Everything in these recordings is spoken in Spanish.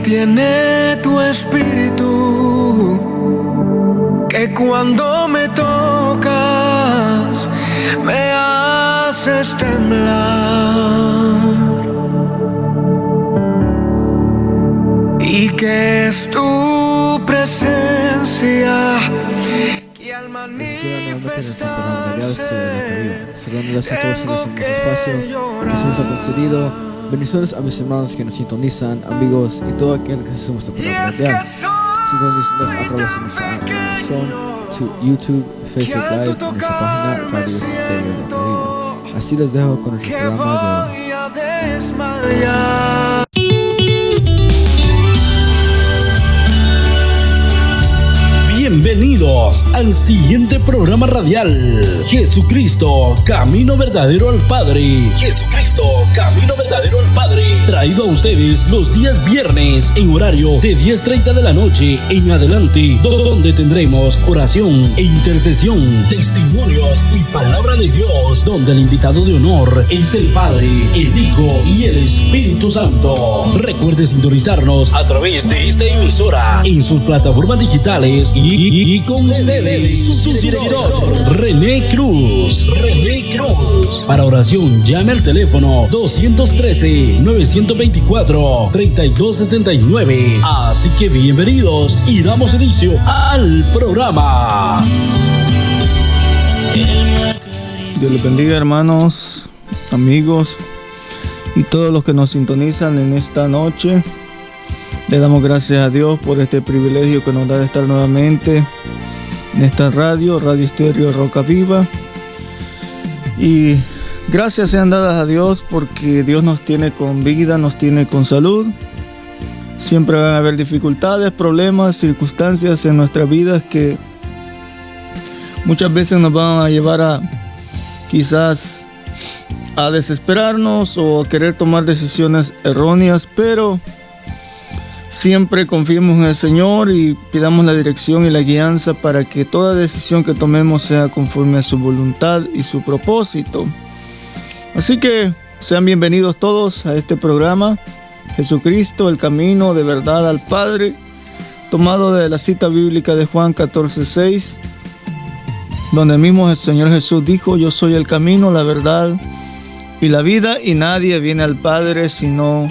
tiene tu espíritu, que cuando me tocas me haces temblar, y que es tu presencia que al manifestarse tengo que llorar. Bendiciones a mis hermanos que nos sintonizan, amigos y todo aquel que se nuestro programa radial. Sintonízanos a través de nuestra Amazon, YouTube, Facebook Live, nuestra página Radio Estéreo de Vida. Así les dejo con nuestro programa de hoy. Bienvenidos al siguiente programa radial. Jesucristo, camino verdadero al Padre. Jesucristo, camino verdadero al Padre. Traído a ustedes los días viernes en horario de 10:30 de la noche en adelante, donde tendremos oración e intercesión, testimonios y palabra de Dios, donde el invitado de honor es el Padre, el Hijo y el Espíritu Santo. Recuerde sintonizarnos a través de esta emisora en sus plataformas digitales y con ustedes, su director, René Cruz. Para oración, llame al teléfono 213-924-3269. Así que bienvenidos y damos inicio al programa. Dios les bendiga, hermanos, amigos y todos los que nos sintonizan en esta noche. Le damos gracias a Dios por este privilegio que nos da de estar nuevamente en esta Radio Estéreo Roca Viva. Y gracias sean dadas a Dios porque Dios nos tiene con vida, nos tiene con salud. Siempre van a haber dificultades, problemas, circunstancias en nuestras vidas que muchas veces nos van a llevar a quizás a desesperarnos o a querer tomar decisiones erróneas, pero siempre confiemos en el Señor y pidamos la dirección y la guianza para que toda decisión que tomemos sea conforme a su voluntad y su propósito. Así que sean bienvenidos todos a este programa, Jesucristo, el camino de verdad al Padre, tomado de la cita bíblica de Juan 14:6, donde mismo el Señor Jesús dijo: yo soy el camino, la verdad y la vida, y nadie viene al Padre sino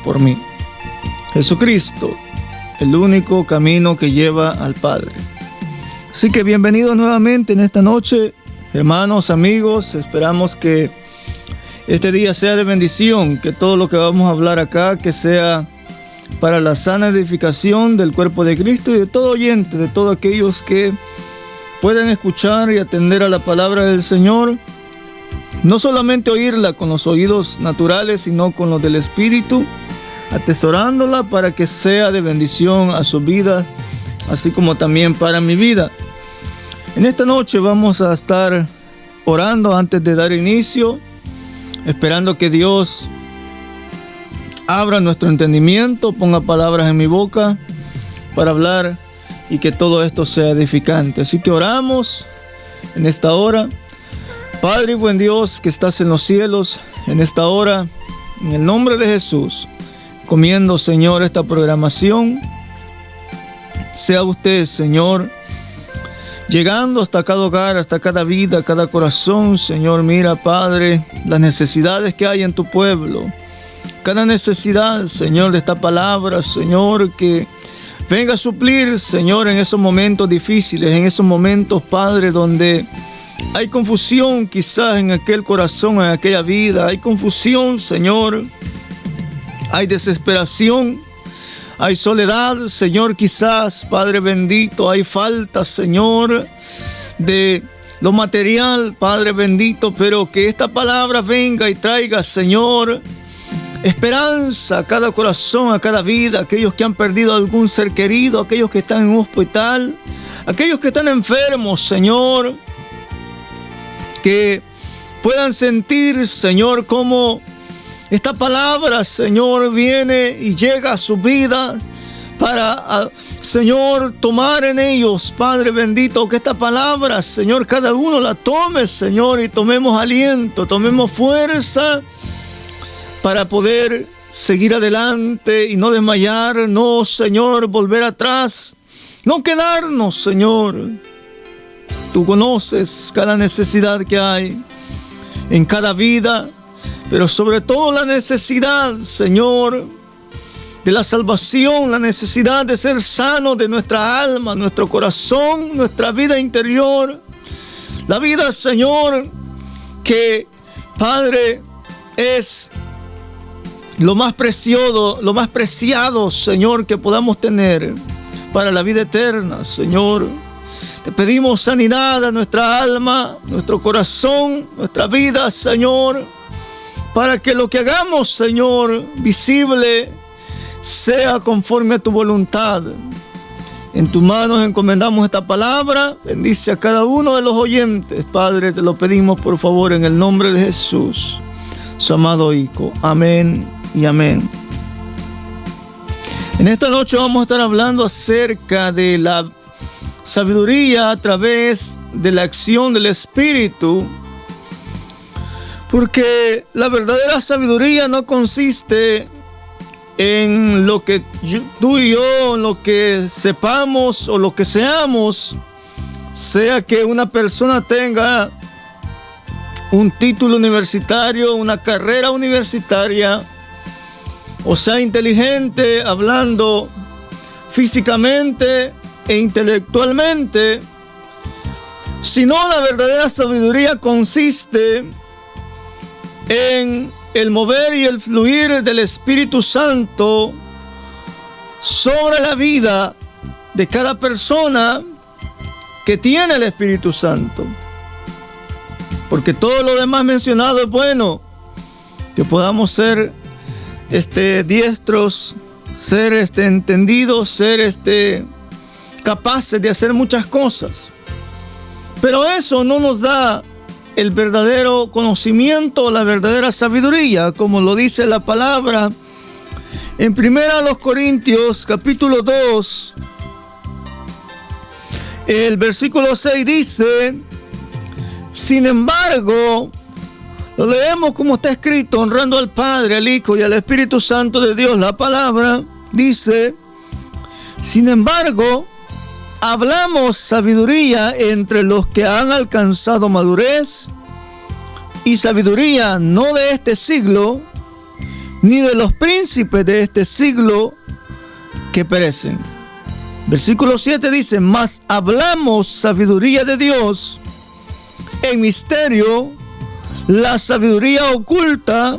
por mí. Jesucristo, el único camino que lleva al Padre. Así que bienvenidos nuevamente en esta noche, hermanos, amigos. Esperamos que este día sea de bendición, que todo lo que vamos a hablar acá, que sea para la sana edificación del cuerpo de Cristo y de todo oyente, de todos aquellos que puedan escuchar y atender a la palabra del Señor. No solamente oírla con los oídos naturales, sino con los del Espíritu, atesorándola para que sea de bendición a su vida, así como también para mi vida. En esta noche vamos a estar orando antes de dar inicio, esperando que Dios abra nuestro entendimiento, ponga palabras en mi boca para hablar y que todo esto sea edificante. Así que oramos en esta hora. Padre y buen Dios que estás en los cielos, en esta hora, en el nombre de Jesús, comiendo, Señor, esta programación. Sea usted, Señor, llegando hasta cada hogar, hasta cada vida, cada corazón. Señor, mira, Padre, las necesidades que hay en tu pueblo. Cada necesidad, Señor, de esta palabra, Señor, que venga a suplir, Señor, en esos momentos difíciles, en esos momentos, Padre, donde hay confusión quizás en aquel corazón, en aquella vida. Hay confusión, Señor. Hay desesperación, hay soledad, Señor, quizás, Padre bendito, hay falta, Señor, de lo material, Padre bendito, pero que esta palabra venga y traiga, Señor, esperanza a cada corazón, a cada vida, aquellos que han perdido algún ser querido, aquellos que están en un hospital, aquellos que están enfermos, Señor, que puedan sentir, Señor, cómo esta palabra, Señor, viene y llega a su vida para, Señor, tomar en ellos, Padre bendito, que esta palabra, Señor, cada uno la tome, Señor, y tomemos aliento, tomemos fuerza para poder seguir adelante y no desmayar. No, Señor, volver atrás. No quedarnos, Señor. Tú conoces cada necesidad que hay en cada vida, pero sobre todo la necesidad, Señor, de la salvación, la necesidad de ser sano de nuestra alma, nuestro corazón, nuestra vida interior. La vida, Señor, que, Padre, es lo más preciado, Señor, que podamos tener para la vida eterna, Señor. Te pedimos sanidad a nuestra alma, nuestro corazón, nuestra vida, Señor, para que lo que hagamos, Señor, visible, sea conforme a tu voluntad. En tus manos encomendamos esta palabra. Bendice a cada uno de los oyentes, Padre, te lo pedimos por favor en el nombre de Jesús, su amado Hijo. Amén y amén. En esta noche vamos a estar hablando acerca de la sabiduría a través de la acción del Espíritu, porque la verdadera sabiduría no consiste en lo que tú y yo, en lo que sepamos o lo que seamos, sea que una persona tenga un título universitario, una carrera universitaria, o sea inteligente, hablando físicamente e intelectualmente, sino la verdadera sabiduría consiste en el mover y el fluir del Espíritu Santo sobre la vida de cada persona que tiene el Espíritu Santo. Porque todo lo demás mencionado es bueno, que podamos ser diestros, ser entendidos, ser capaces de hacer muchas cosas. Pero eso no nos da el verdadero conocimiento, la verdadera sabiduría, como lo dice la palabra en 1 Corintios capítulo 2, el versículo 6 dice: sin embargo, lo leemos como está escrito, honrando al Padre, al Hijo y al Espíritu Santo de Dios. La palabra dice: sin embargo, hablamos sabiduría entre los que han alcanzado madurez, y sabiduría no de este siglo, ni de los príncipes de este siglo que perecen. Versículo 7 dice: mas hablamos sabiduría de Dios en misterio, la sabiduría oculta,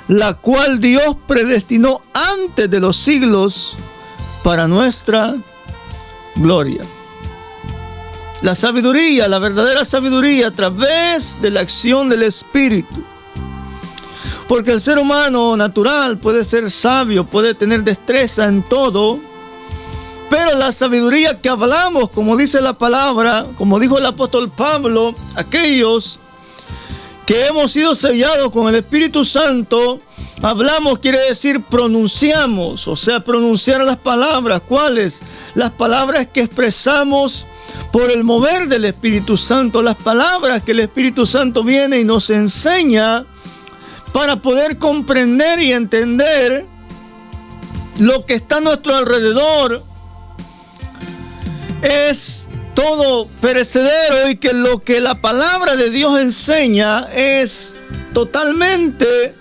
la cual Dios predestinó antes de los siglos para nuestra gloria. La sabiduría, la verdadera sabiduría a través de la acción del Espíritu. Porque el ser humano natural puede ser sabio, puede tener destreza en todo, pero la sabiduría que hablamos, como dice la palabra, como dijo el apóstol Pablo, aquellos que hemos sido sellados con el Espíritu Santo, hablamos quiere decir pronunciamos, o sea, pronunciar las palabras. ¿Cuáles? Las palabras que expresamos por el mover del Espíritu Santo, las palabras que el Espíritu Santo viene y nos enseña para poder comprender y entender lo que está a nuestro alrededor. Es todo perecedero y que lo que la palabra de Dios enseña es totalmente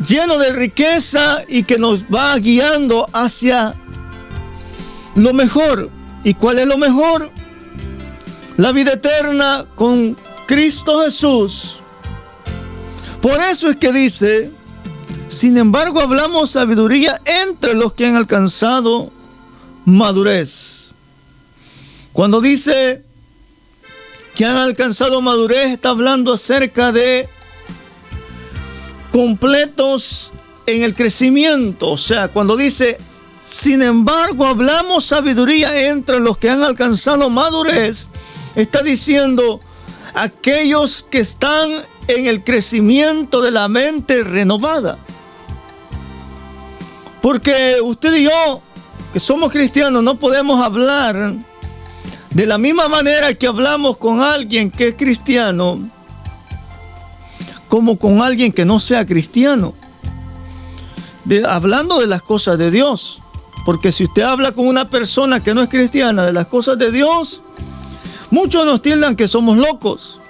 lleno de riqueza y que nos va guiando hacia lo mejor. ¿Y cuál es lo mejor? La vida eterna con Cristo Jesús. Por eso es que dice: sin embargo, hablamos sabiduría entre los que han alcanzado madurez. Cuando dice que han alcanzado madurez, está hablando acerca de completos en el crecimiento. O sea, cuando dice: sin embargo, hablamos sabiduría entre los que han alcanzado madurez, está diciendo aquellos que están en el crecimiento de la mente renovada. Porque usted y yo, que somos cristianos, no podemos hablar de la misma manera que hablamos con alguien que es cristiano como con alguien que no sea cristiano. hablando de las cosas de Dios. Porque si usted habla con una persona que no es cristiana de las cosas de Dios, muchos nos tildan que somos locos.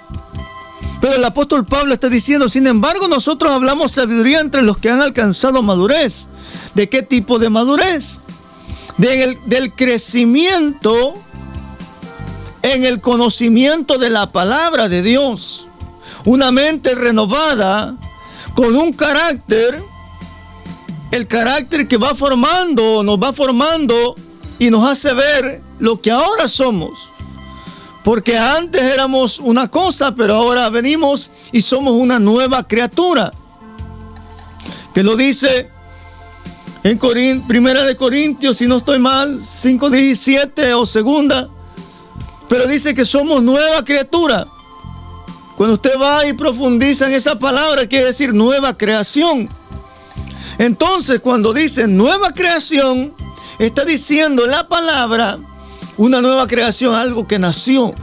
Pero el apóstol Pablo está diciendo, sin embargo, nosotros hablamos sabiduría entre los que han alcanzado madurez. ¿De qué tipo de madurez? Del crecimiento en el conocimiento de la palabra de Dios. Una mente renovada con un carácter, el carácter que nos va formando y nos hace ver lo que ahora somos. Porque antes éramos una cosa, pero ahora venimos y somos una nueva criatura. Que lo dice en Primera de Corintios, si no estoy mal, 5:17 o segunda. Pero dice que somos nueva criatura. Cuando usted va y profundiza en esa palabra, quiere decir nueva creación. Entonces, cuando dice nueva creación, está diciendo en la palabra una nueva creación, algo que nació.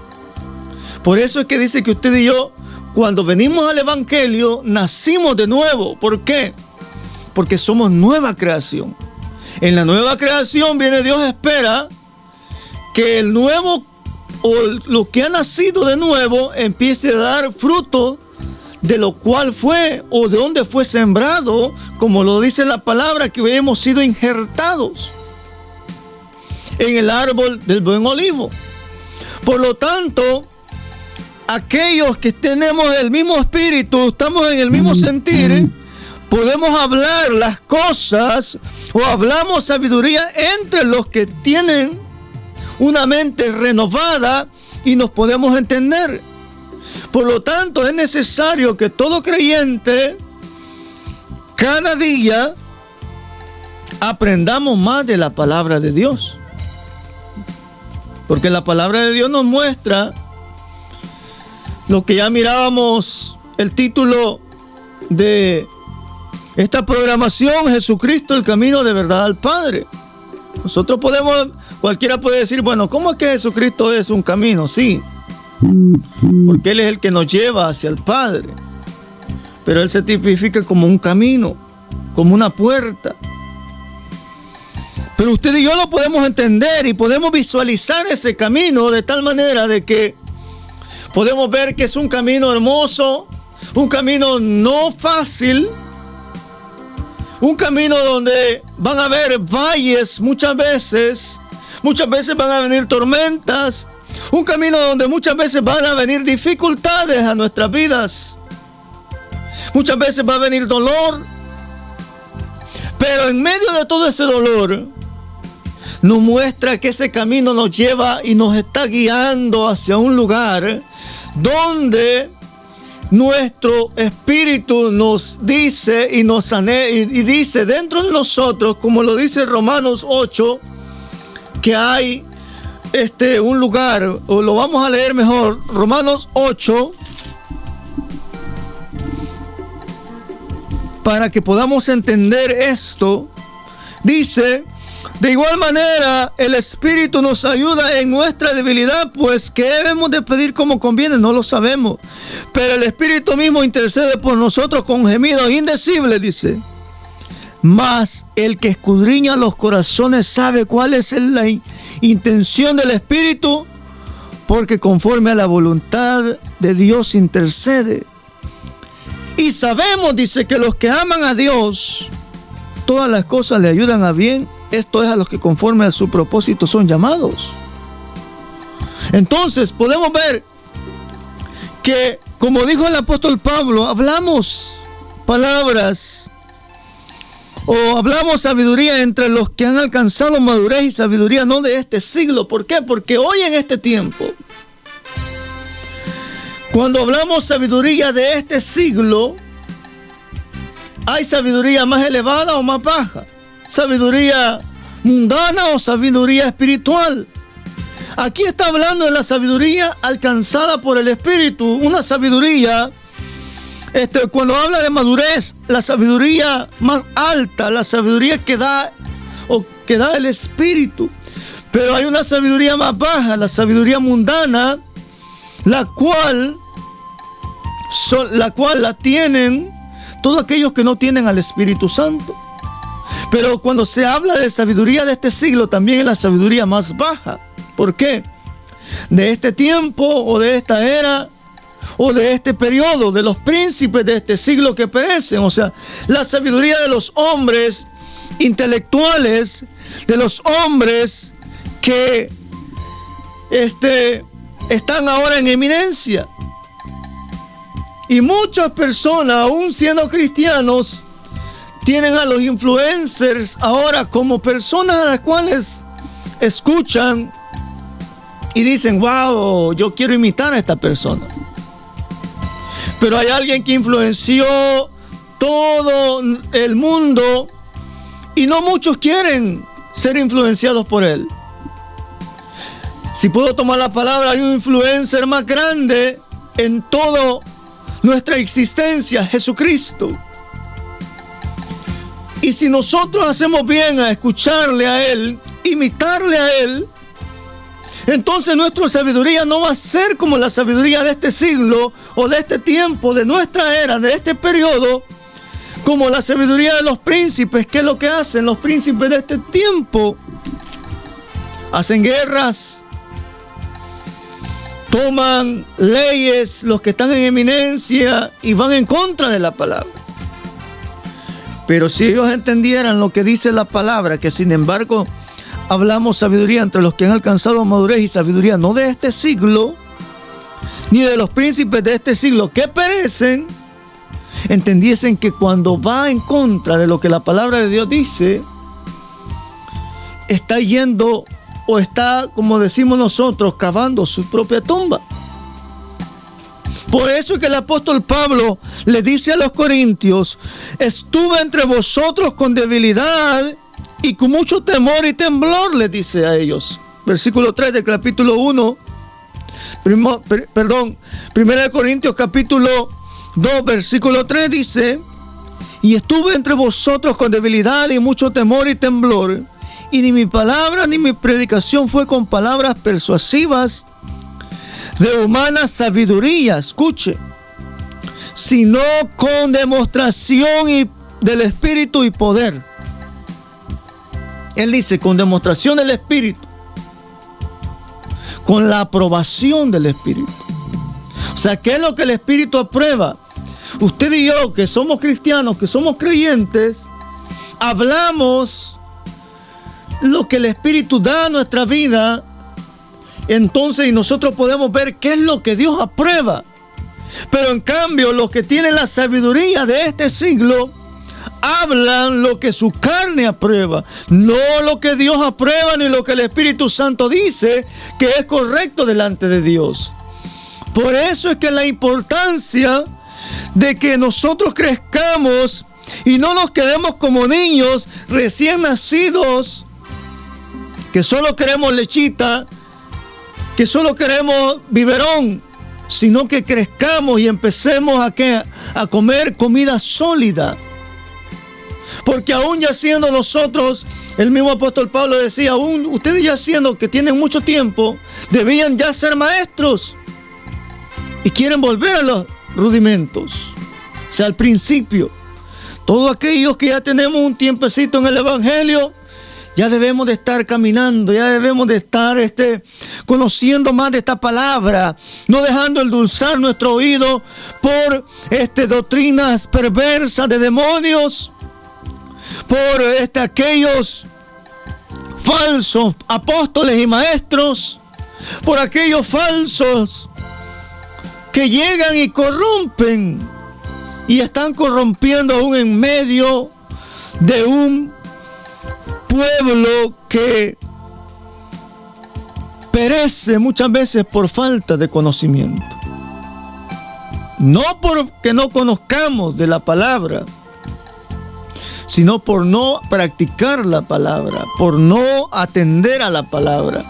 Por eso es que dice que usted y yo, cuando venimos al Evangelio, nacimos de nuevo. ¿Por qué? Porque somos nueva creación. En la nueva creación viene Dios, espera que el nuevo o lo que ha nacido de nuevo empiece a dar fruto de lo cual fue o de donde fue sembrado, como lo dice la palabra, que hemos sido injertados en el árbol del buen olivo. Por lo tanto, aquellos que tenemos el mismo espíritu, estamos en el mismo sentir, podemos hablar las cosas o hablamos sabiduría entre los que tienen una mente renovada y nos podemos entender. Por lo tanto, es necesario que todo creyente cada día aprendamos más de la palabra de Dios. Porque la palabra de Dios nos muestra lo que ya mirábamos, el título de esta programación, Jesucristo, el camino de verdad al Padre. Nosotros cualquiera puede decir, bueno, ¿cómo es que Jesucristo es un camino? Sí, porque Él es el que nos lleva hacia el Padre. Pero Él se tipifica como un camino, como una puerta. Pero usted y yo lo podemos entender y podemos visualizar ese camino de tal manera de que podemos ver que es un camino hermoso, un camino no fácil, un camino donde van a haber valles muchas veces van a venir tormentas, un camino donde muchas veces van a venir dificultades a nuestras vidas, muchas veces va a venir dolor, pero en medio de todo ese dolor nos muestra que ese camino nos lleva y nos está guiando hacia un lugar donde nuestro espíritu nos dice y nos y dice dentro de nosotros, como lo dice Romanos 8, que hay un lugar, o lo vamos a leer mejor, Romanos 8, para que podamos entender esto. Dice: de igual manera, el Espíritu nos ayuda en nuestra debilidad, pues ¿qué debemos de pedir como conviene? No lo sabemos. Pero el Espíritu mismo intercede por nosotros con gemidos indecibles, dice. Mas el que escudriña los corazones sabe cuál es la intención del Espíritu, porque conforme a la voluntad de Dios intercede. Y sabemos, dice, que los que aman a Dios, todas las cosas le ayudan a bien. Esto es a los que conforme a su propósito son llamados. Entonces podemos ver que, como dijo el apóstol Pablo, hablamos palabras o hablamos sabiduría entre los que han alcanzado madurez y sabiduría no de este siglo. ¿Por qué? Porque hoy en este tiempo, cuando hablamos sabiduría de este siglo, hay sabiduría más elevada o más baja, sabiduría mundana o sabiduría espiritual. Aquí está hablando de la sabiduría alcanzada por el Espíritu, una sabiduría, cuando habla de madurez, la sabiduría más alta, la sabiduría que da el Espíritu. Pero hay una sabiduría más baja, la sabiduría mundana, la cual la tienen todos aquellos que no tienen al Espíritu Santo. Pero cuando se habla de sabiduría de este siglo, también es la sabiduría más baja. ¿Por qué? De este tiempo o de esta era o de este periodo, de los príncipes de este siglo que perecen. O sea, la sabiduría de los hombres intelectuales, de los hombres que están ahora en eminencia. Y muchas personas, aún siendo cristianos, tienen a los influencers ahora como personas a las cuales escuchan y dicen, wow, yo quiero imitar a esta persona. Pero hay alguien que influenció todo el mundo y no muchos quieren ser influenciados por él. Si puedo tomar la palabra, hay un influencer más grande en toda nuestra existencia, Jesucristo. Y si nosotros hacemos bien a escucharle a Él, imitarle a Él, entonces nuestra sabiduría no va a ser como la sabiduría de este siglo o de este tiempo, de nuestra era, de este periodo, como la sabiduría de los príncipes. ¿Qué es lo que hacen los príncipes de este tiempo? Hacen guerras, toman leyes, los que están en eminencia, y van en contra de la palabra. Pero si ellos entendieran lo que dice la palabra, que sin embargo hablamos sabiduría entre los que han alcanzado madurez y sabiduría no de este siglo, ni de los príncipes de este siglo que perecen, entendiesen que cuando va en contra de lo que la palabra de Dios dice, está yendo o está, como decimos nosotros, cavando su propia tumba. Por eso es que el apóstol Pablo le dice a los corintios: estuve entre vosotros con debilidad y con mucho temor y temblor, les dice a ellos. Versículo 3 del capítulo 1, 1 Corintios capítulo 2, versículo 3 dice: y estuve entre vosotros con debilidad y mucho temor y temblor, y ni mi palabra ni mi predicación fue con palabras persuasivas de humana sabiduría, escuche, sino con demostración del Espíritu y poder. Él dice, con demostración del Espíritu, con la aprobación del Espíritu. O sea, ¿qué es lo que el Espíritu aprueba? Usted y yo, que somos cristianos, que somos creyentes, hablamos lo que el Espíritu da a nuestra vida. Entonces, y nosotros podemos ver qué es lo que Dios aprueba. Pero en cambio, los que tienen la sabiduría de este siglo hablan lo que su carne aprueba, no lo que Dios aprueba ni lo que el Espíritu Santo dice que es correcto delante de Dios. Por eso es que la importancia de que nosotros crezcamos y no nos quedemos como niños recién nacidos, que solo queremos lechita, que solo queremos biberón, sino que crezcamos y empecemos a comer comida sólida. Porque aún ya siendo nosotros, el mismo apóstol Pablo decía, aún ustedes ya siendo que tienen mucho tiempo, debían ya ser maestros y quieren volver a los rudimentos, o sea, al principio. Todos aquellos que ya tenemos un tiempecito en el Evangelio, ya debemos de estar caminando, ya debemos de estar conociendo más de esta palabra, no dejando endulzar nuestro oído por doctrinas perversas de demonios, por aquellos falsos apóstoles y maestros, por aquellos falsos que llegan y corrompen y están corrompiendo aún en medio de un pueblo que perece muchas veces por falta de conocimiento. No porque no conozcamos de la palabra, sino por no practicar la palabra, por no atender a la palabra.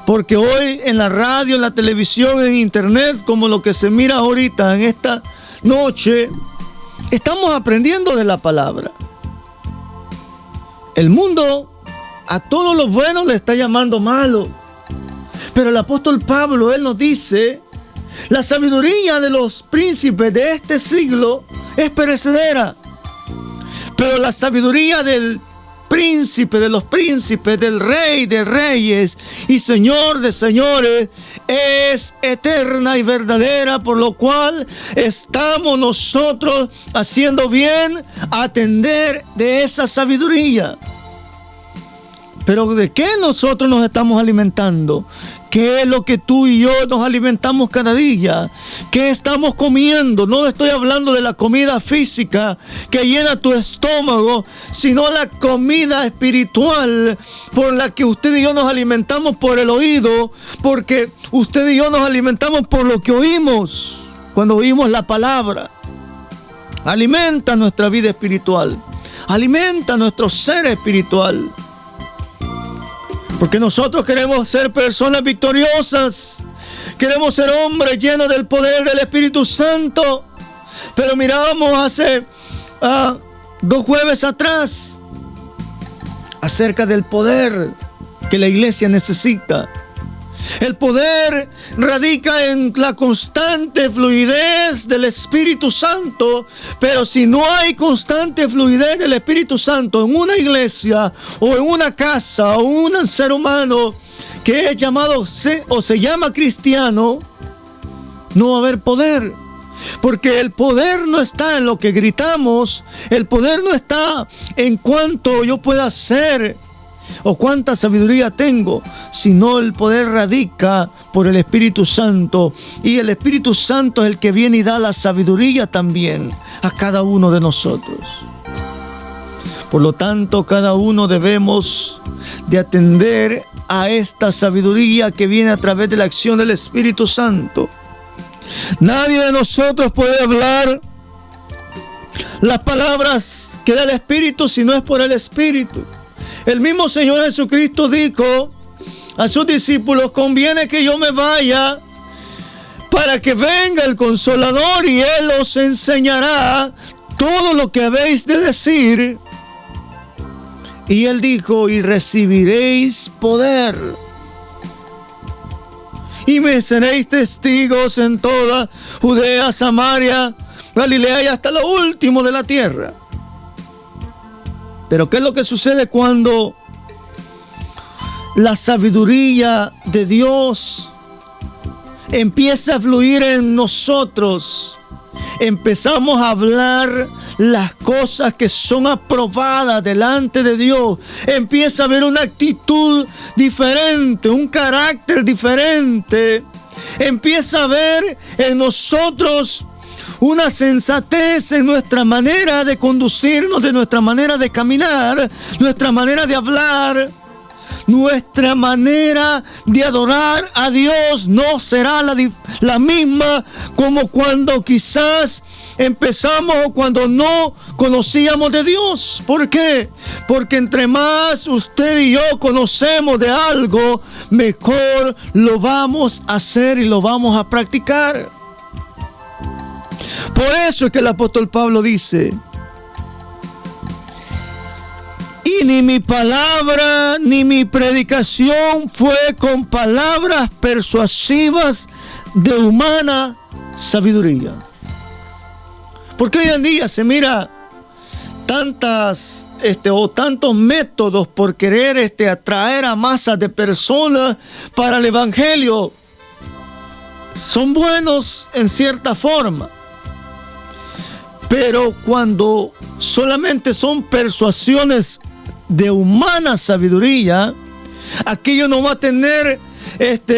Porque hoy en la radio, en la televisión, en internet, como lo que se mira ahorita en esta noche, estamos aprendiendo de la palabra. El mundo a todo lo bueno le está llamando malo. Pero el apóstol Pablo, él nos dice, la sabiduría de los príncipes de este siglo es perecedera. Pero la sabiduría del príncipe de los príncipes, del Rey de reyes y Señor de señores, es eterna y verdadera, por lo cual estamos nosotros haciendo bien a atender de esa sabiduría. Pero ¿de qué nosotros nos estamos alimentando? ¿Qué es lo que tú y yo nos alimentamos cada día? ¿Qué estamos comiendo? No estoy hablando de la comida física que llena tu estómago, sino la comida espiritual por la que usted y yo nos alimentamos por el oído, porque usted y yo nos alimentamos por lo que oímos cuando oímos la palabra. Alimenta nuestra vida espiritual, alimenta nuestro ser espiritual. Porque nosotros queremos ser personas victoriosas. Queremos ser hombres llenos del poder del Espíritu Santo. Pero miramos hace 2 jueves atrás acerca del poder que la iglesia necesita. El poder radica en la constante fluidez del Espíritu Santo, pero si no hay constante fluidez del Espíritu Santo en una iglesia o en una casa o un ser humano que es llamado o se llama cristiano, no va a haber poder. Porque el poder no está en lo que gritamos, el poder no está en cuánto yo pueda hacer o cuánta sabiduría tengo, sino el poder radica por el Espíritu Santo, y el Espíritu Santo es el que viene y da la sabiduría también a cada uno de nosotros. Por lo tanto, cada uno debemos de atender a esta sabiduría que viene a través de la acción del Espíritu Santo. Nadie de nosotros puede hablar las palabras que da el Espíritu si no es por el Espíritu. El mismo Señor Jesucristo dijo a sus discípulos: conviene que yo me vaya para que venga el Consolador y Él os enseñará todo lo que habéis de decir. Y Él dijo: y recibiréis poder, y me seréis testigos en toda Judea, Samaria, Galilea y hasta lo último de la tierra. Pero ¿qué es lo que sucede cuando la sabiduría de Dios empieza a fluir en nosotros? Empezamos a hablar las cosas que son aprobadas delante de Dios. Empieza a haber una actitud diferente, un carácter diferente. Empieza a haber en nosotros una sensatez en nuestra manera de conducirnos, de nuestra manera de caminar, nuestra manera de hablar, nuestra manera de adorar a Dios no será la misma como cuando quizás empezamos o cuando no conocíamos de Dios. ¿Por qué? Porque entre más usted y yo conocemos de algo, mejor lo vamos a hacer y lo vamos a practicar. Por eso es que el apóstol Pablo dice: y ni mi palabra ni mi predicación fue con palabras persuasivas de humana sabiduría. Porque hoy en día se mira tantos métodos por querer atraer a masas de personas para el evangelio. Son buenos en cierta forma, pero cuando solamente son persuasiones de humana sabiduría, aquello no va a tener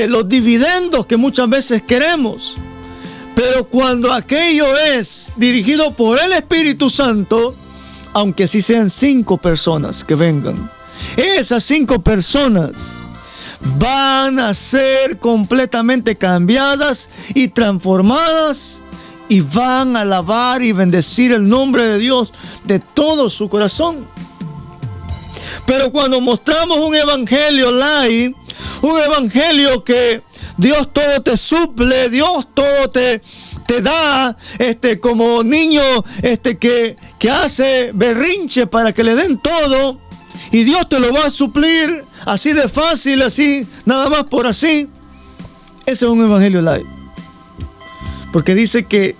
los dividendos que muchas veces queremos. Pero cuando aquello es dirigido por el Espíritu Santo, aunque sí sean 5 personas que vengan, esas 5 personas van a ser completamente cambiadas y transformadas, y van a alabar y bendecir el nombre de Dios de todo su corazón. Pero cuando mostramos un evangelio light, un evangelio que Dios todo te suple, Dios todo te da, como niño que hace berrinche para que le den todo, y Dios te lo va a suplir así de fácil, así, nada más por así. Ese es un evangelio light. Porque dice que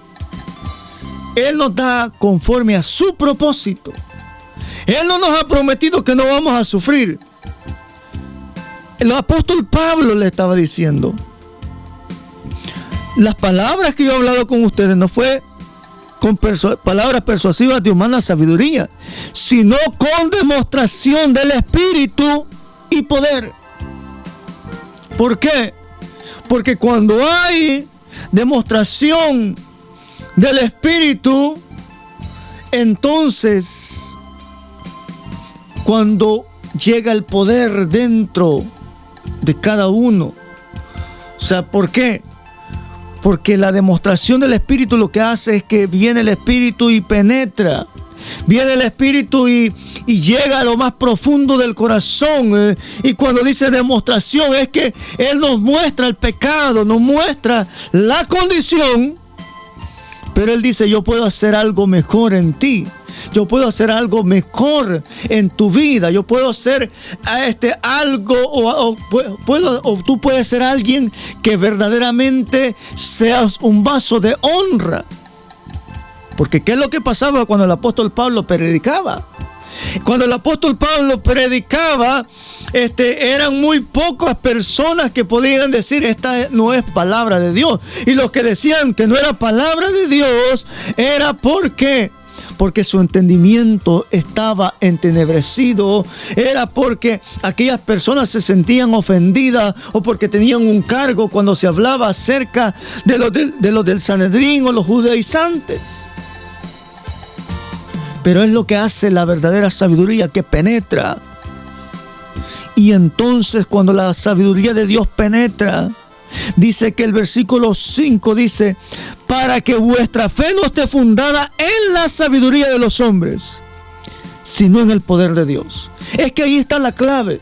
Él nos da conforme a su propósito. Él no nos ha prometido que no vamos a sufrir. El apóstol Pablo le estaba diciendo: las palabras que yo he hablado con ustedes no fue con palabras persuasivas de humana sabiduría, sino con demostración del Espíritu y poder. ¿Por qué? Porque cuando hay demostración del Espíritu, entonces, cuando llega el poder dentro de cada uno. O sea, ¿por qué? Porque la demostración del Espíritu lo que hace es que viene el Espíritu y penetra. Viene el Espíritu y llega a lo más profundo del corazón. Y cuando dice demostración es que Él nos muestra el pecado, nos muestra la condición. Pero Él dice: yo puedo hacer algo mejor en ti. Yo puedo hacer algo mejor en tu vida. Yo puedo hacer algo o tú puedes ser alguien que verdaderamente seas un vaso de honra. Porque ¿qué es lo que pasaba cuando el apóstol Pablo predicaba? Cuando el apóstol Pablo predicaba, eran muy pocas personas que podían decir: esta no es palabra de Dios. Y los que decían que no era palabra de Dios era porque su entendimiento estaba entenebrecido, era porque aquellas personas se sentían ofendidas o porque tenían un cargo cuando se hablaba acerca de los del Sanedrín o los judaizantes. Pero es lo que hace la verdadera sabiduría, que penetra. Y entonces, cuando la sabiduría de Dios penetra, dice que el versículo 5 dice: para que vuestra fe no esté fundada en la sabiduría de los hombres, sino en el poder de Dios. Es que ahí está la clave.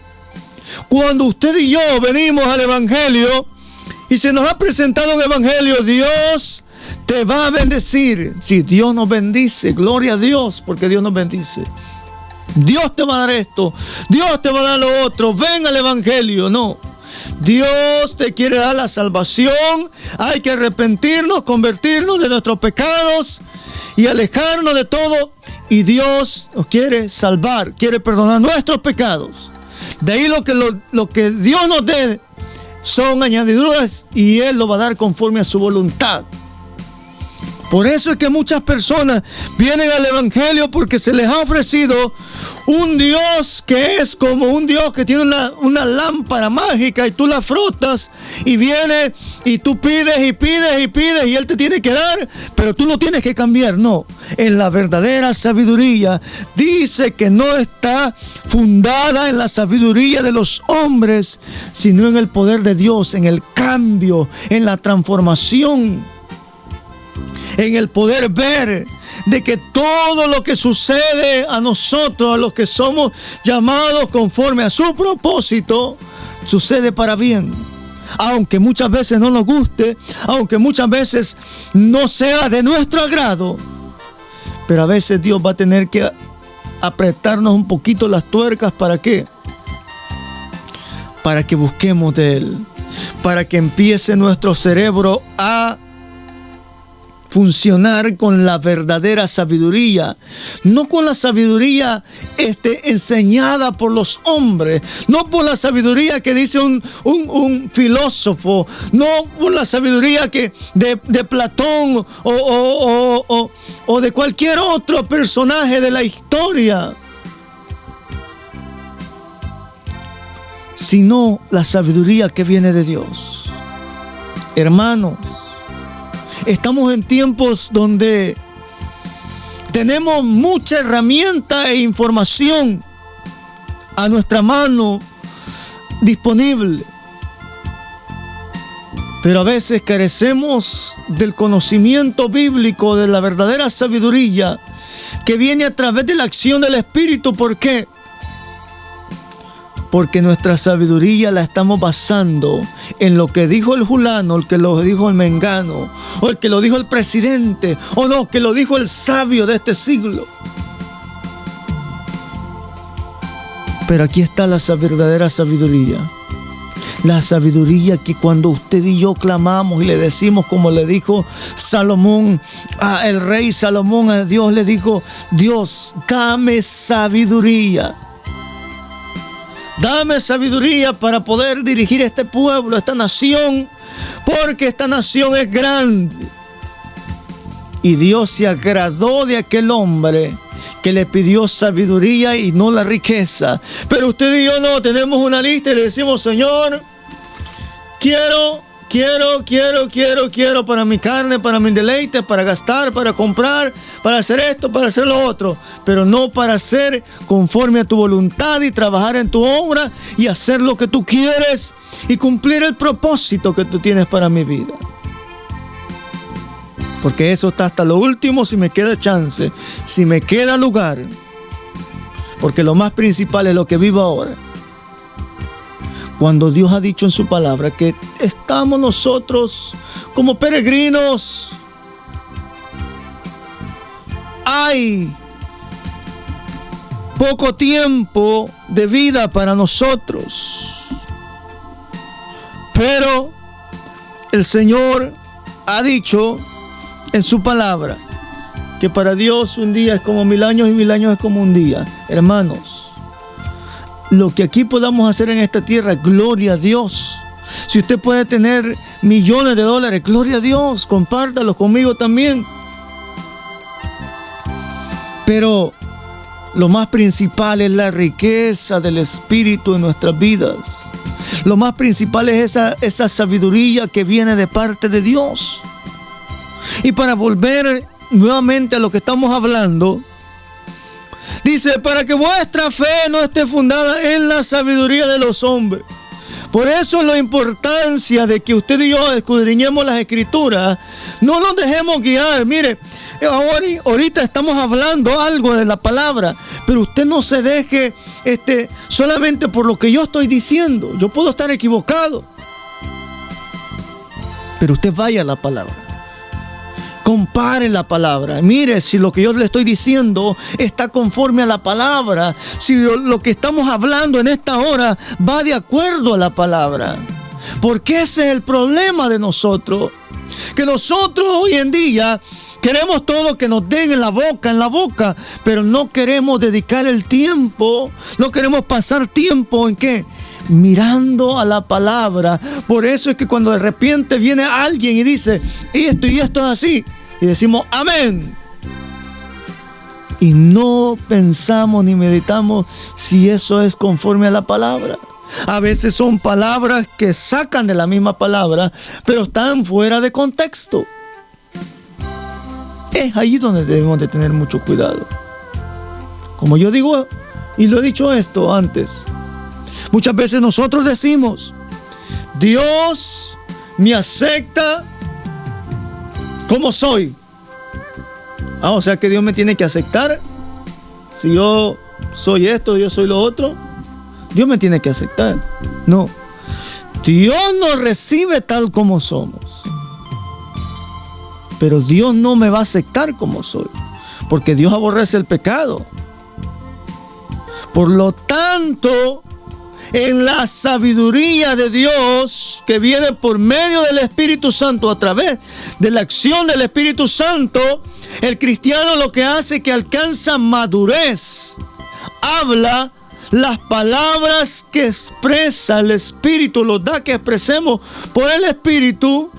Cuando usted y yo venimos al Evangelio y se nos ha presentado un Evangelio, Dios te va a bendecir. Si Dios nos bendice, gloria a Dios, porque Dios nos bendice. Dios te va a dar esto, Dios te va a dar lo otro. Ven al Evangelio. No. Dios te quiere dar la salvación. Hay que arrepentirnos, convertirnos de nuestros pecados y alejarnos de todo. Y Dios nos quiere salvar, quiere perdonar nuestros pecados. De ahí lo que Dios nos dé son añadiduras, y Él lo va a dar conforme a su voluntad. Por eso es que muchas personas vienen al Evangelio, porque se les ha ofrecido un Dios que es como un Dios que tiene una lámpara mágica, y tú la frotas y viene y tú pides y pides y pides y Él te tiene que dar, pero tú no tienes que cambiar. No, en la verdadera sabiduría dice que no está fundada en la sabiduría de los hombres, sino en el poder de Dios, en el cambio, en la transformación, en el poder ver de que todo lo que sucede a nosotros, a los que somos llamados conforme a su propósito, sucede para bien. Aunque muchas veces no nos guste, aunque muchas veces no sea de nuestro agrado, pero a veces Dios va a tener que apretarnos un poquito las tuercas. ¿Para qué? Para que busquemos de Él, para que empiece nuestro cerebro a funcionar con la verdadera sabiduría, no con la sabiduría enseñada por los hombres, no por la sabiduría que dice un filósofo, no por la sabiduría que de Platón o de cualquier otro personaje de la historia, sino la sabiduría que viene de Dios. Hermanos, estamos en tiempos donde tenemos mucha herramienta e información a nuestra mano disponible, pero a veces carecemos del conocimiento bíblico, de la verdadera sabiduría que viene a través de la acción del Espíritu. ¿Por qué? Porque nuestra sabiduría la estamos basando en lo que dijo el fulano, el que lo dijo el mengano, o el que lo dijo el presidente, o no, que lo dijo el sabio de este siglo. Pero aquí está la verdadera sabiduría. La sabiduría que cuando usted y yo clamamos y le decimos, como le dijo Salomón, el rey Salomón a Dios le dijo: Dios, dame sabiduría. Dame sabiduría para poder dirigir este pueblo, esta nación, porque esta nación es grande. Y Dios se agradó de aquel hombre que le pidió sabiduría y no la riqueza. Pero usted y yo no, tenemos una lista y le decimos: Señor, quiero para mi carne, para mi deleite, para gastar, para comprar, para hacer esto, para hacer lo otro, pero no para hacer conforme a tu voluntad y trabajar en tu obra y hacer lo que tú quieres y cumplir el propósito que tú tienes para mi vida. Porque eso está hasta lo último, si me queda chance, si me queda lugar. Porque lo más principal es lo que vivo ahora. Cuando Dios ha dicho en su palabra que estamos nosotros como peregrinos, hay poco tiempo de vida para nosotros. Pero el Señor ha dicho en su palabra que para Dios un día es como 1000 años y 1000 años es como un día. Hermanos, lo que aquí podamos hacer en esta tierra, gloria a Dios. Si usted puede tener millones de dólares, gloria a Dios, compártalo conmigo también. Pero lo más principal es la riqueza del Espíritu en nuestras vidas. Lo más principal es esa sabiduría que viene de parte de Dios. Y para volver nuevamente a lo que estamos hablando, dice: para que vuestra fe no esté fundada en la sabiduría de los hombres. Por eso es la importancia de que usted y yo escudriñemos las Escrituras. No nos dejemos guiar. Mire, ahorita estamos hablando algo de la palabra, pero usted no se deje solamente por lo que yo estoy diciendo. Yo puedo estar equivocado, pero usted vaya a la palabra. Compare la palabra. Mire si lo que yo le estoy diciendo está conforme a la palabra. Si lo que estamos hablando en esta hora va de acuerdo a la palabra. Porque ese es el problema de nosotros. Que nosotros hoy en día queremos todo que nos den en la boca. Pero no queremos dedicar el tiempo. No queremos pasar tiempo en ¿qué? Mirando a la palabra. Por eso es que cuando de repente viene alguien y dice: esto y esto es así, y decimos amén, y no pensamos ni meditamos si eso es conforme a la palabra. A veces son palabras que sacan de la misma palabra, pero están fuera de contexto. Es ahí donde debemos de tener mucho cuidado. Como yo digo, y lo he dicho esto antes, muchas veces nosotros decimos: Dios me acepta como soy. O sea que Dios me tiene que aceptar. Si yo soy esto, yo soy lo otro, Dios me tiene que aceptar. No, Dios nos recibe tal como somos, pero Dios no me va a aceptar como soy, porque Dios aborrece el pecado. Por lo tanto, en la sabiduría de Dios que viene por medio del Espíritu Santo, a través de la acción del Espíritu Santo, el cristiano lo que hace es que alcanza madurez. Habla las palabras que expresa el Espíritu, los da que expresemos por el Espíritu,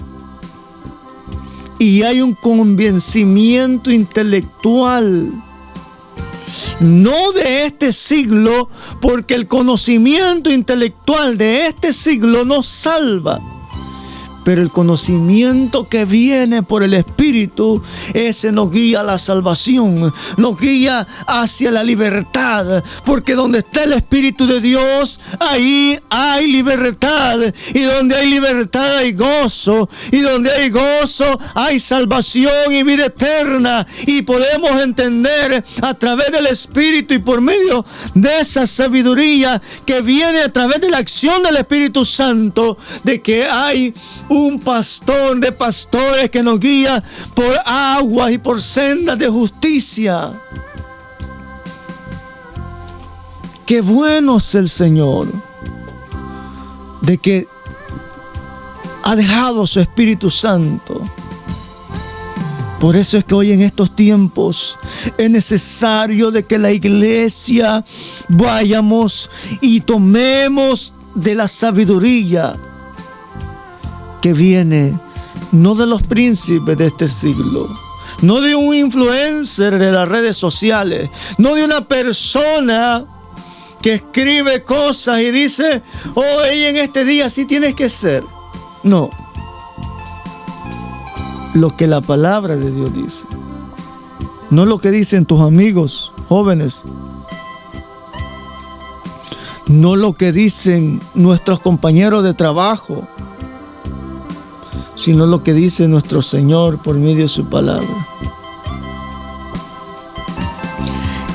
y hay un convencimiento intelectual. No de este siglo, porque el conocimiento intelectual de este siglo nos salva. Pero el conocimiento que viene por el Espíritu, ese nos guía a la salvación, nos guía hacia la libertad. Porque donde está el Espíritu de Dios, ahí hay libertad. Y donde hay libertad hay gozo. Y donde hay gozo hay salvación y vida eterna. Y podemos entender a través del Espíritu y por medio de esa sabiduría que viene a través de la acción del Espíritu Santo, de que hay un pastor de pastores que nos guía por aguas y por sendas de justicia. Qué bueno es el Señor. de que ha dejado su Espíritu Santo. Por eso es que hoy en estos tiempos es necesario de que la iglesia vayamos y tomemos de la sabiduría que viene no de los príncipes de este siglo, no de un influencer de las redes sociales, no de una persona que escribe cosas y dice, oh, ella en este día sí tienes que ser. No. Lo que la palabra de Dios dice. No lo que dicen tus amigos jóvenes. No lo que dicen nuestros compañeros de trabajo. Sino lo que dice nuestro Señor por medio de su palabra.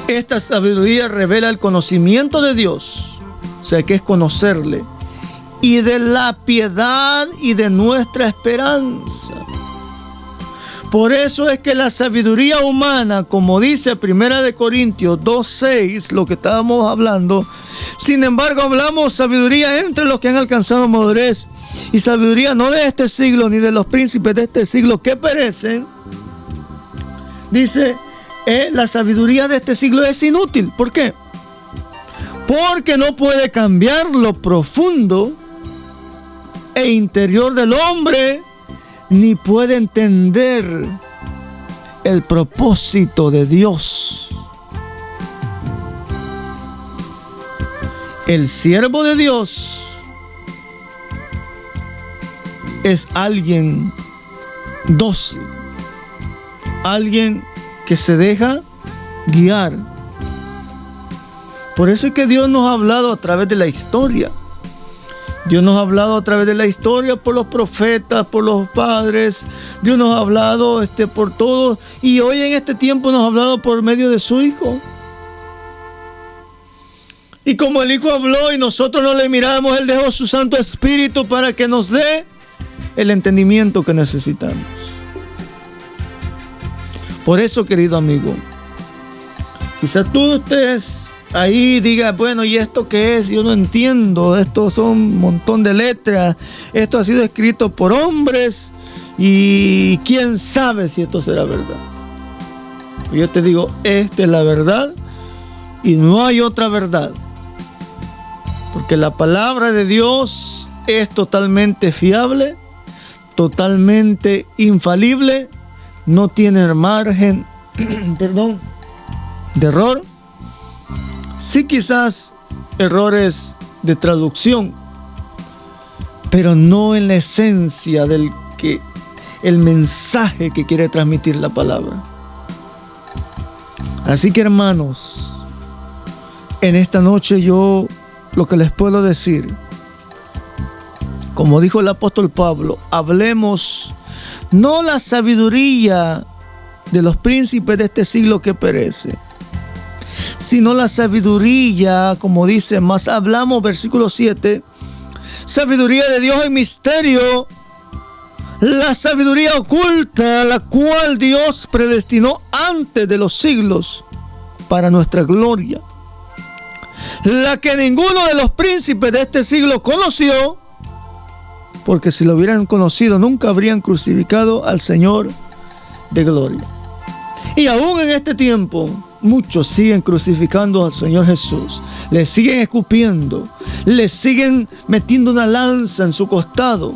Esta sabiduría revela el conocimiento de Dios. O sea, que es conocerle. Y de la piedad y de nuestra esperanza. Por eso es que la sabiduría humana, como dice 1 Corintios 2:6, lo que estábamos hablando, sin embargo hablamos sabiduría entre los que han alcanzado madurez, y sabiduría no de este siglo ni de los príncipes de este siglo que perecen. Dice, la sabiduría de este siglo es inútil. ¿Por qué? Porque no puede cambiar lo profundo e interior del hombre, ni puede entender el propósito de Dios. El siervo de Dios es alguien dócil, alguien que se deja guiar. Por eso es que Dios nos ha hablado a través de la historia. Dios nos ha hablado a través de la historia por los profetas, por los padres. Dios nos ha hablado por todos. Y hoy en este tiempo nos ha hablado por medio de su Hijo. Y como el Hijo habló y nosotros no le miramos, Él dejó su Santo Espíritu para que nos dé el entendimiento que necesitamos. Por eso, querido amigo, quizás tú estés ahí, diga, bueno, ¿y esto qué es? Yo no entiendo. Esto son un montón de letras. Esto ha sido escrito por hombres. Y quién sabe si esto será verdad. Yo te digo, esta es la verdad. Y no hay otra verdad. Porque la palabra de Dios es totalmente fiable, totalmente infalible. No tiene margen, de error. Sí, quizás errores de traducción, pero no en la esencia el mensaje que quiere transmitir la palabra. Así que, hermanos, en esta noche yo lo que les puedo decir, como dijo el apóstol Pablo, hablemos no la sabiduría de los príncipes de este siglo que perece, sino la sabiduría, como dice, más hablamos, versículo 7, sabiduría de Dios en misterio, la sabiduría oculta, la cual Dios predestinó antes de los siglos para nuestra gloria, la que ninguno de los príncipes de este siglo conoció, porque si lo hubieran conocido nunca habrían crucificado al Señor de gloria. Y aún en este tiempo muchos siguen crucificando al Señor Jesús, le siguen escupiendo, le siguen metiendo una lanza en su costado.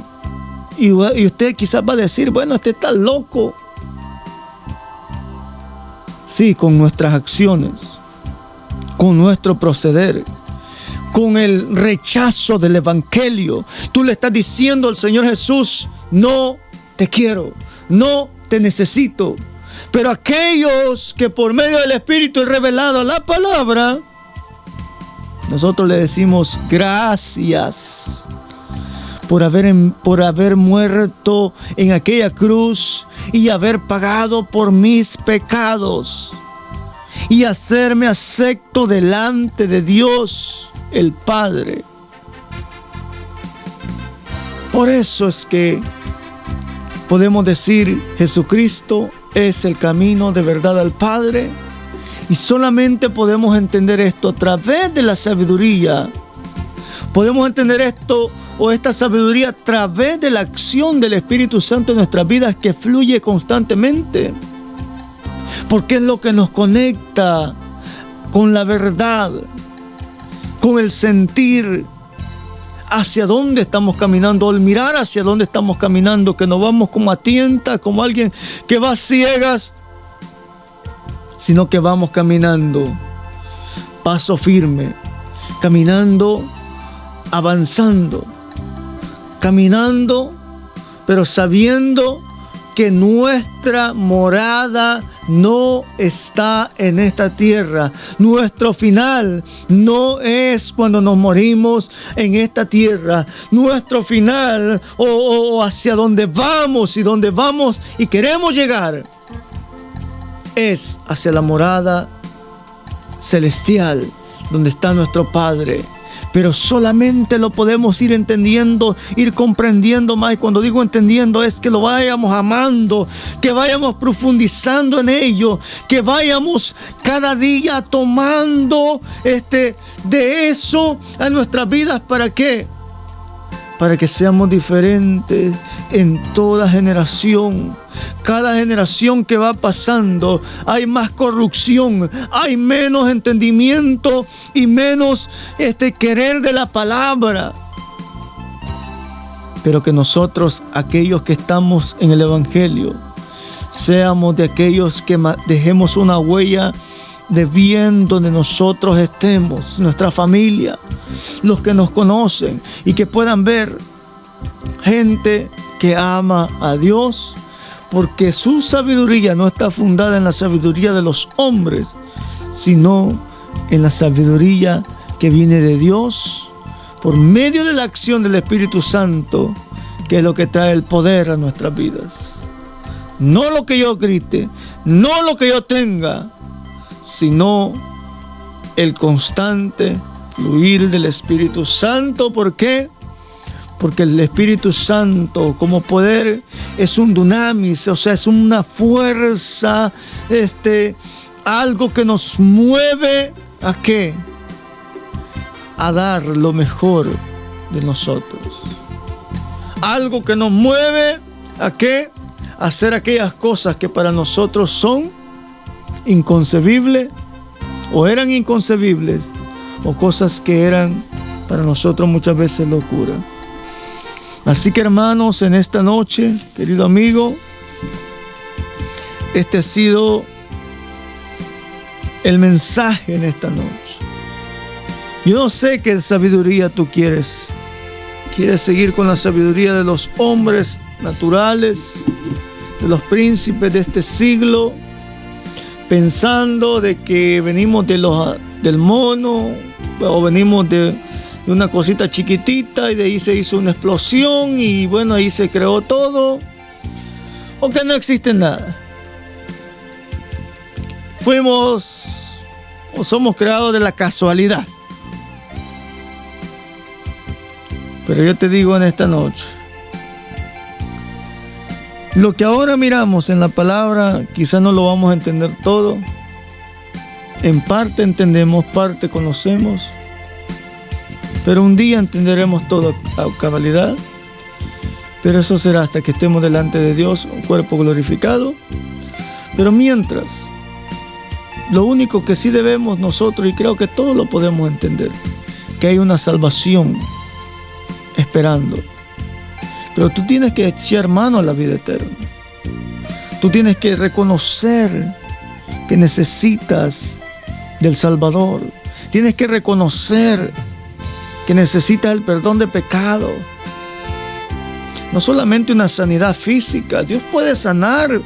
Y usted quizás va a decir, bueno, este está loco. Sí, con nuestras acciones, con nuestro proceder, con el rechazo del evangelio, tú le estás diciendo al Señor Jesús, no te quiero, no te necesito. Pero aquellos que por medio del Espíritu he revelado la palabra, nosotros le decimos gracias por haber muerto en aquella cruz y haber pagado por mis pecados y hacerme acepto delante de Dios el Padre. Por eso es que podemos decir, Jesucristo es el camino de verdad al Padre, y solamente podemos entender esto a través de la sabiduría. Podemos entender esto o esta sabiduría a través de la acción del Espíritu Santo en nuestras vidas que fluye constantemente. Porque es lo que nos conecta con la verdad, con el sentir hacia dónde estamos caminando, al mirar hacia dónde estamos caminando, que no vamos como a tientas, como alguien que va a ciegas, sino que vamos caminando paso firme, caminando, avanzando, caminando, pero sabiendo que nuestra morada no está en esta tierra. Nuestro final no es cuando nos morimos en esta tierra. Nuestro final o hacia donde vamos y queremos llegar es hacia la morada celestial, donde está nuestro Padre. Pero solamente lo podemos ir entendiendo, ir comprendiendo más. Y cuando digo entendiendo es que lo vayamos amando, que vayamos profundizando en ello, que vayamos cada día tomando de eso a nuestras vidas. ¿Para qué? Para que seamos diferentes en toda generación. Cada generación que va pasando hay más corrupción, hay menos entendimiento y menos querer de la palabra. Pero que nosotros, aquellos que estamos en el Evangelio, seamos de aquellos que dejemos una huella de bien donde nosotros estemos, nuestra familia, los que nos conocen, y que puedan ver gente que ama a Dios, porque su sabiduría no está fundada en la sabiduría de los hombres, sino en la sabiduría que viene de Dios por medio de la acción del Espíritu Santo, que es lo que trae el poder a nuestras vidas. No lo que yo grite, no lo que yo tenga, sino el constante fluir del Espíritu Santo. ¿Por qué? Porque el Espíritu Santo como poder es un dunamis, o sea, es una fuerza, algo que nos mueve ¿a qué? A dar lo mejor de nosotros. Algo que nos mueve ¿a qué? A hacer aquellas cosas que para nosotros son inconcebibles o eran inconcebibles, o cosas que eran para nosotros muchas veces locura. Así que, hermanos, en esta noche, querido amigo, este ha sido el mensaje en esta noche. Yo no sé qué sabiduría tú quieres. ¿Quieres seguir con la sabiduría de los hombres naturales, de los príncipes de este siglo, pensando de que venimos del mono, o venimos de una cosita chiquitita y de ahí se hizo una explosión y bueno, ahí se creó todo, o que no existe nada? Fuimos o somos creados de la casualidad. Pero yo te digo en esta noche, lo que ahora miramos en la palabra, quizás no lo vamos a entender todo. En parte entendemos, parte conocemos. Pero un día entenderemos todo a cabalidad. Pero eso será hasta que estemos delante de Dios, un cuerpo glorificado. Pero mientras, lo único que sí debemos nosotros, y creo que todos lo podemos entender, que hay una salvación esperando. Pero tú tienes que echar mano a la vida eterna. Tú tienes que reconocer que necesitas del Salvador. Tienes que reconocer que necesitas el perdón de pecado. No solamente una sanidad física. Dios puede sanar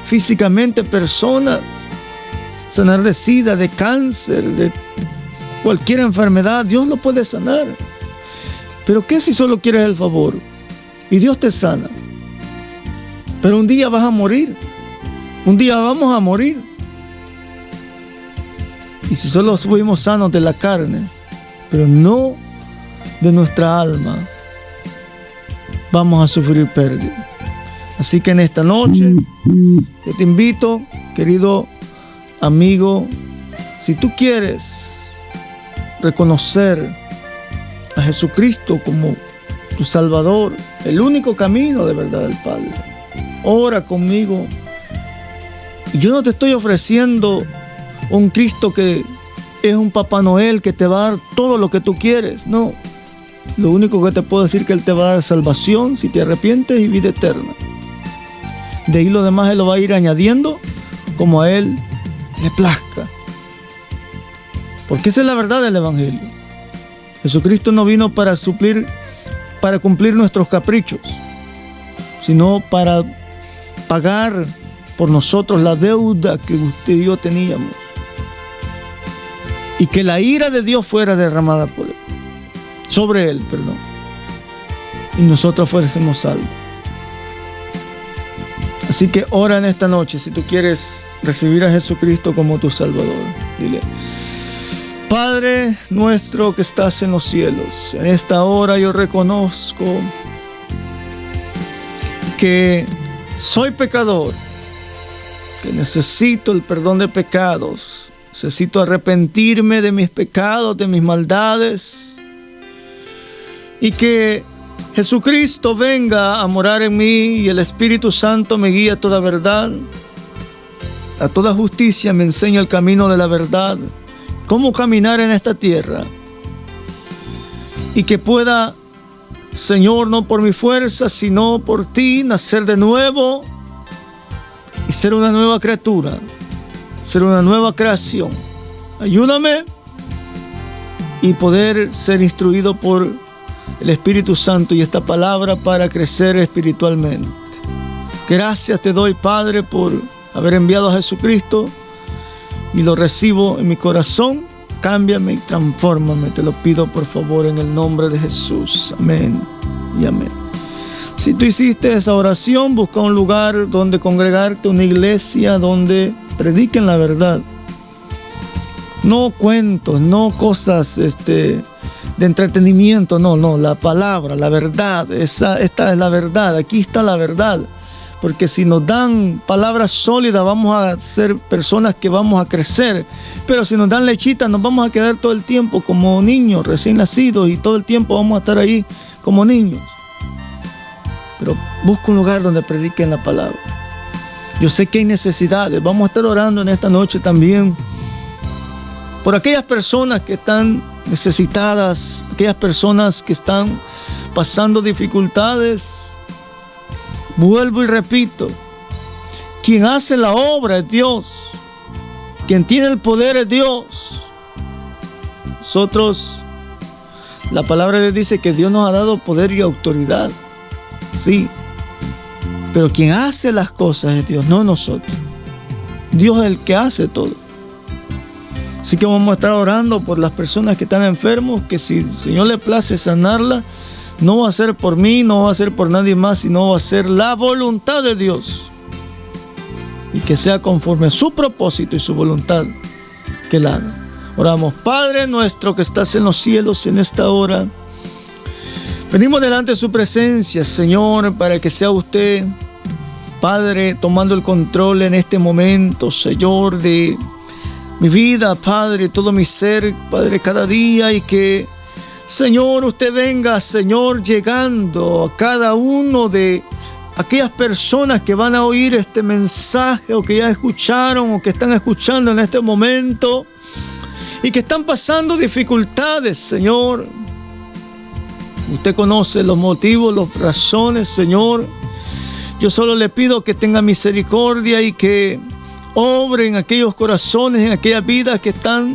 físicamente personas. Sanar de sida, de cáncer, de cualquier enfermedad. Dios lo puede sanar. Pero ¿qué si solo quieres el favor? Y Dios te sana. Pero un día vas a morir. Un día vamos a morir. Y si solo fuimos sanos de la carne, pero no de nuestra alma, vamos a sufrir pérdida. Así que en esta noche, yo te invito, querido amigo, si tú quieres reconocer a Jesucristo como tu Salvador, el único camino de verdad al Padre. Ora conmigo. Y yo no te estoy ofreciendo un Cristo que es un Papá Noel que te va a dar todo lo que tú quieres. No. Lo único que te puedo decir es que Él te va a dar salvación si te arrepientes y vida eterna. De ahí lo demás Él lo va a ir añadiendo como a Él le plazca. Porque esa es la verdad del Evangelio. Jesucristo no vino para cumplir nuestros caprichos, sino para pagar por nosotros la deuda que usted y yo teníamos. Y que la ira de Dios fuera derramada sobre Él, y nosotros fuésemos salvos. Así que ora en esta noche si tú quieres recibir a Jesucristo como tu Salvador. Dile: Padre nuestro que estás en los cielos, en esta hora yo reconozco que soy pecador, que necesito el perdón de pecados, necesito arrepentirme de mis pecados, de mis maldades, y que Jesucristo venga a morar en mí y el Espíritu Santo me guíe a toda verdad, a toda justicia, me enseña el camino de la verdad, cómo caminar en esta tierra, y que pueda, Señor, no por mi fuerza, sino por ti, nacer de nuevo y ser una nueva criatura, ser una nueva creación. Ayúdame y poder ser instruido por el Espíritu Santo y esta palabra para crecer espiritualmente. Gracias te doy, Padre, por haber enviado a Jesucristo, y lo recibo en mi corazón. Cámbiame y transfórmame, te lo pido por favor en el nombre de Jesús. Amén y amén. Si tú hiciste esa oración, busca un lugar donde congregarte, una iglesia donde prediquen la verdad. No cuentos, no cosas de entretenimiento, no, la palabra, la verdad, esta es la verdad, aquí está la verdad. Porque si nos dan palabras sólidas, vamos a ser personas que vamos a crecer. Pero si nos dan lechitas, nos vamos a quedar todo el tiempo como niños recién nacidos, y todo el tiempo vamos a estar ahí como niños. Pero busca un lugar donde prediquen la palabra. Yo sé que hay necesidades. Vamos a estar orando en esta noche también por aquellas personas que están necesitadas, aquellas personas que están pasando dificultades. Vuelvo y repito, quien hace la obra es Dios, quien tiene el poder es Dios. Nosotros, la palabra de Dios dice que Dios nos ha dado poder y autoridad, sí, pero quien hace las cosas es Dios, no nosotros. Dios es el que hace todo. Así que vamos a estar orando por las personas que están enfermos, que si el Señor le place sanarla, no va a ser por mí, no va a ser por nadie más, sino va a ser la voluntad de Dios. Y que sea conforme a su propósito y su voluntad que la haga. Oramos. Padre nuestro que estás en los cielos, en esta hora venimos delante de su presencia, Señor, para que sea usted, Padre, tomando el control en este momento, Señor, de mi vida, Padre, todo mi ser, Padre, cada día, y que, Señor, usted venga, Señor, llegando a cada uno de aquellas personas que van a oír este mensaje, o que ya escucharon, o que están escuchando en este momento, y que están pasando dificultades, Señor. Usted conoce los motivos, las razones, Señor. Yo solo le pido que tenga misericordia y que obre en aquellos corazones, en aquellas vidas que están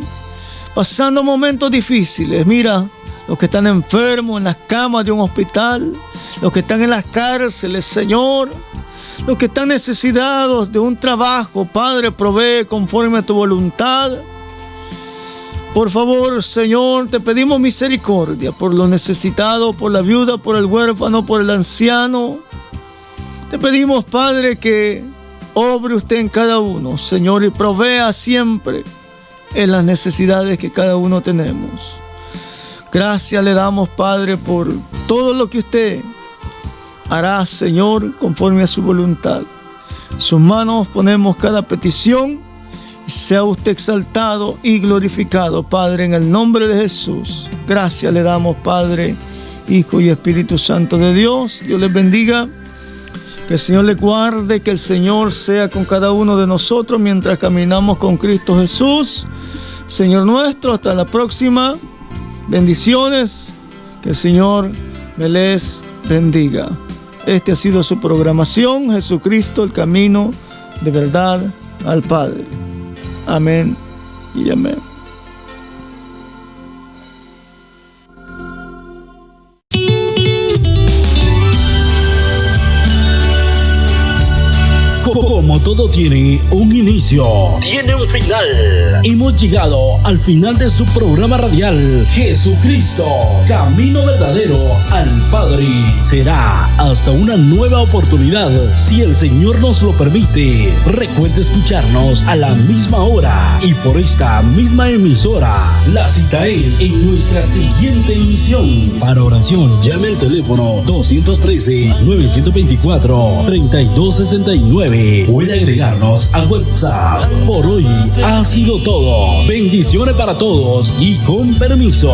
pasando momentos difíciles. Mira, los que están enfermos en las camas de un hospital, los que están en las cárceles, Señor, los que están necesitados de un trabajo, Padre, provee conforme a tu voluntad. Por favor, Señor, te pedimos misericordia por los necesitados, por la viuda, por el huérfano, por el anciano. Te pedimos, Padre, que obre usted en cada uno, Señor, y provea siempre en las necesidades que cada uno tenemos. Gracias le damos, Padre, por todo lo que usted hará, Señor, conforme a su voluntad. En sus manos ponemos cada petición y sea usted exaltado y glorificado, Padre, en el nombre de Jesús. Gracias le damos, Padre, Hijo y Espíritu Santo de Dios. Dios les bendiga. Que el Señor les guarde, que el Señor sea con cada uno de nosotros mientras caminamos con Cristo Jesús. Señor nuestro, hasta la próxima. Bendiciones. Que el Señor me les bendiga. Este ha sido su programación, Jesucristo, el camino de verdad al Padre. Amén y amén. Como todo tiene un inicio, tiene un final. Hemos llegado al final de su programa radial, Jesucristo, camino verdadero al Padre. Será hasta una nueva oportunidad, si el Señor nos lo permite. Recuerde escucharnos a la misma hora y por esta misma emisora. La cita es en nuestra siguiente emisión. Para oración, llame al teléfono 213-924-3269. Puede agregarnos a WhatsApp. Por hoy ha sido todo. Bendiciones para todos y con permiso.